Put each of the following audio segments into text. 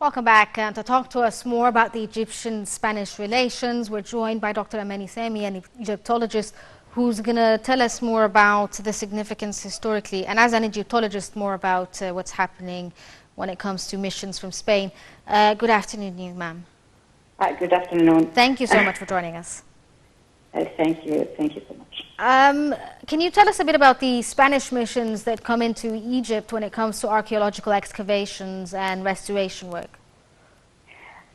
Welcome back. To talk to us more about the Egyptian-Spanish relations, we're joined by Dr. Amany, an Egyptologist, who's going to tell us more about the significance historically, and as an Egyptologist, more about what's happening when it comes to missions from Spain. Good afternoon, ma'am. Hi, good afternoon. Thank you so much for joining us. Thank you so much. Can you tell us a bit about the Spanish missions that come into Egypt when it comes to archaeological excavations and restoration work?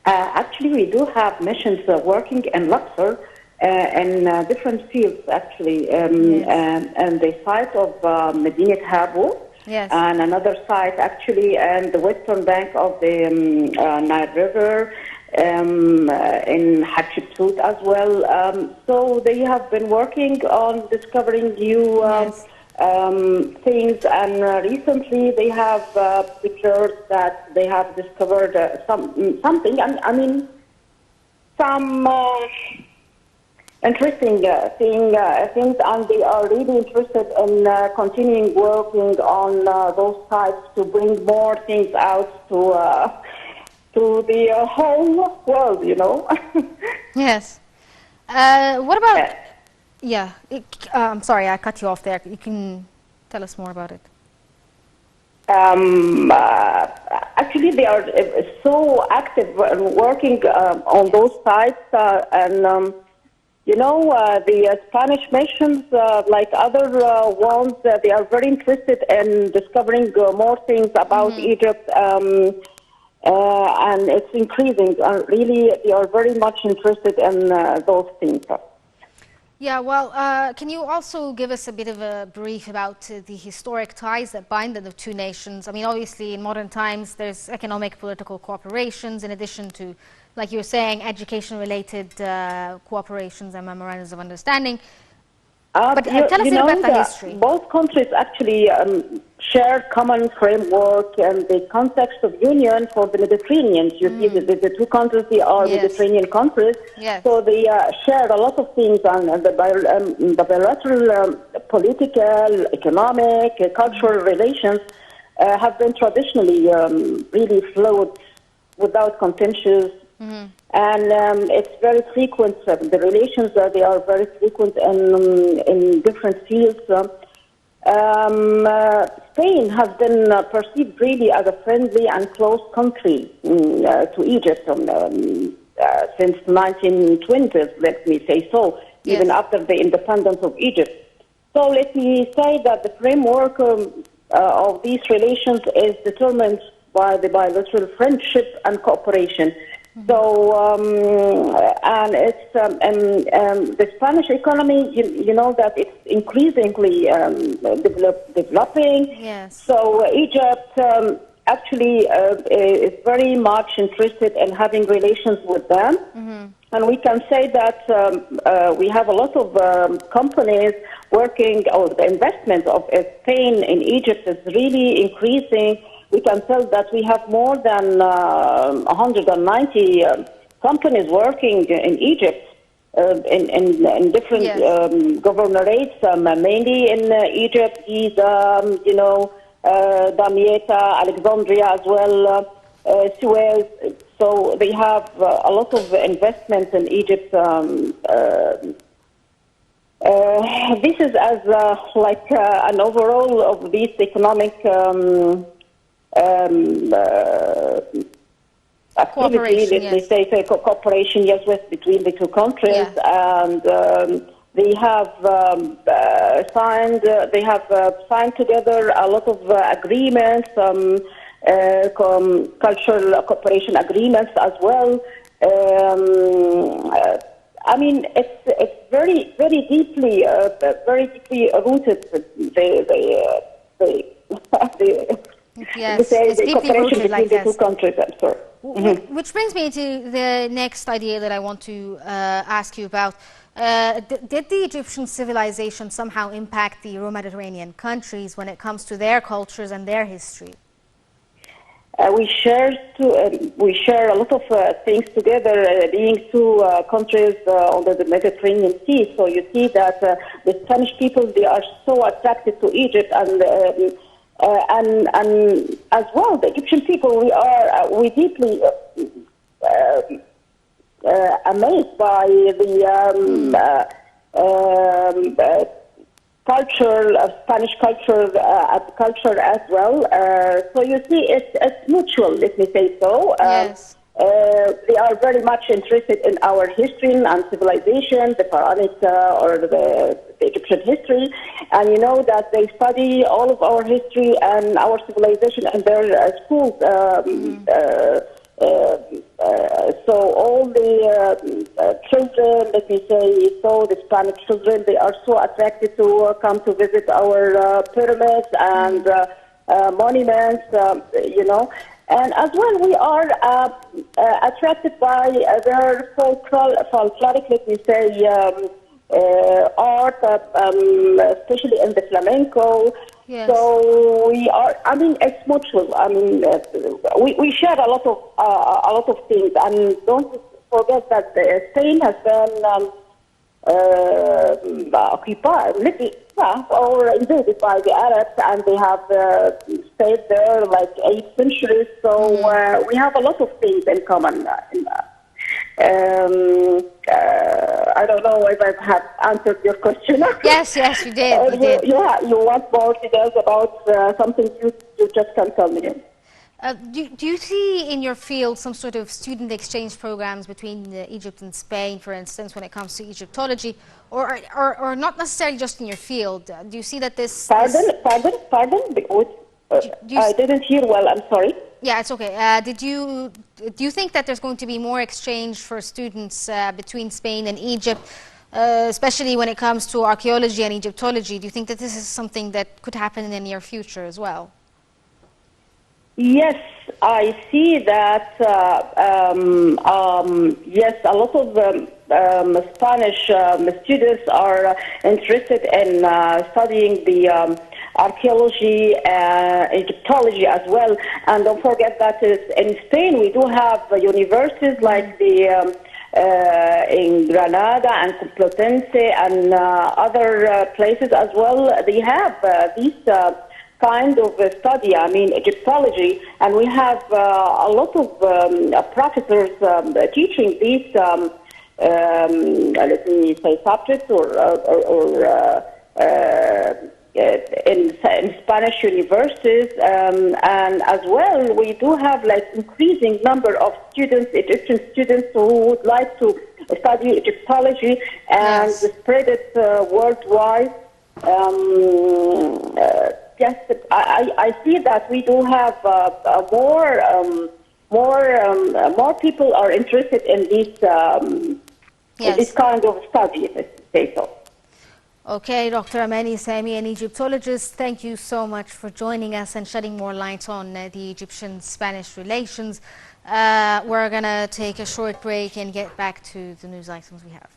Actually, we do have missions working in Luxor in different fields, actually. Yes. And the site of Medinat Habu, yes. and another site, actually, and the western bank of the Nile River, in Hatshepsut as well. So they have been working on discovering new yes. things, and recently they have declared that they have discovered something. I mean, some interesting things, and they are really interested in continuing working on those sites to bring more things out to the whole world, you know. Yes. What about... Yeah, I'm sorry, I cut you off there. You can tell us more about it. Actually, they are so active working on those sites, and you know, the Spanish missions, like other ones, they are very interested in discovering more things about Egypt, and it's increasing. Really, they are very much interested in those things. Yeah, well, can you also give us a bit of a brief about the historic ties that bind the two nations? I mean, obviously, in modern times, there's economic, political cooperations, in addition to, like you were saying, education-related cooperations and memorandums of understanding. But tell us a bit about the history. Both countries actually share common framework and the context of union for the Mediterranean. You see, the two countries, they are yes. Mediterranean countries, yes. so they share a lot of things on the bilateral political, economic, cultural relations have been traditionally really flowed without contentious. And it's very frequent. The relations they are very frequent in different fields. Spain has been perceived really as a friendly and close country to Egypt since 1920s. Let me say so, even yes. after the independence of Egypt. So let me say that the framework of these relations is determined by the bilateral friendship and cooperation. So, and it's the Spanish economy, you know that it's increasingly developing. Yes. So Egypt actually is very much interested in having relations with them. And we can say that we have a lot of companies working, or the investment of Spain in Egypt is really increasing. We can tell that we have more than 190 companies working in Egypt in different yes. governorates, mainly in Egypt, Giza, you know, Damietta, Alexandria as well, Suez. So they have a lot of investments in Egypt. This is as like an overall of these economic activity, yes. they say cooperation, yes, between the two countries, yeah. and they have signed together a lot of agreements, cultural cooperation agreements as well. I mean, it's very deeply rooted. Yes, the cooperation between the two countries. I'm sorry. Which brings me to the next idea that I want to ask you about. Did the Egyptian civilization somehow impact the Euro-Mediterranean countries when it comes to their cultures and their history? We share a lot of things together, being two countries under the Mediterranean Sea. So you see that the Spanish people, they are so attracted to Egypt, and and as well, the Egyptian people, we deeply amazed by the culture, Spanish culture as well. So you see, it's mutual, let me say so. Yes. They are very much interested in our history and civilization, the Pharaonic or the Egyptian history, and you know that they study all of our history and our civilization in their schools. So all the children, let me say, so the Hispanic children, they are so attracted to come to visit our pyramids and monuments, you know. And as well, we are attracted by their folkloric, let me say, art, especially in the flamenco. Yes. So we are. I mean, it's mutual. I mean, we share a lot of things, and don't forget that Spain has been occupied, or invaded by the Arabs, and they have stayed there like 8 centuries. So we have a lot of things in common. I don't know if I have answered your question. Yes, yes, you did. You did. You want more details about something you just can tell me. Do you see in your field some sort of student exchange programs between Egypt and Spain, for instance, when it comes to Egyptology, or not necessarily just in your field? Do you see that this... Pardon? Because, I didn't hear well, I'm sorry. Yeah, it's okay. Do you think that there's going to be more exchange for students between Spain and Egypt, especially when it comes to archaeology and Egyptology? Do you think that this is something that could happen in the near future as well? Yes, I see that. Yes, a lot of Spanish students are interested in studying the archaeology, Egyptology as well. And don't forget that in Spain we do have universities like the in Granada and Complutense and other places as well. They have these kind of study, I mean, Egyptology, and we have a lot of professors teaching these, let me say, subjects in Spanish universities, and as well, we do have like increasing number of students, Egyptian students, who would like to study Egyptology and spread it worldwide. Yes, I see that we do have more people are interested in this kind of study, let's say so. Okay, Dr. Amany, Samy, an Egyptologist, thank you so much for joining us and shedding more light on the Egyptian-Spanish relations. We're going to take a short break and get back to the news items we have.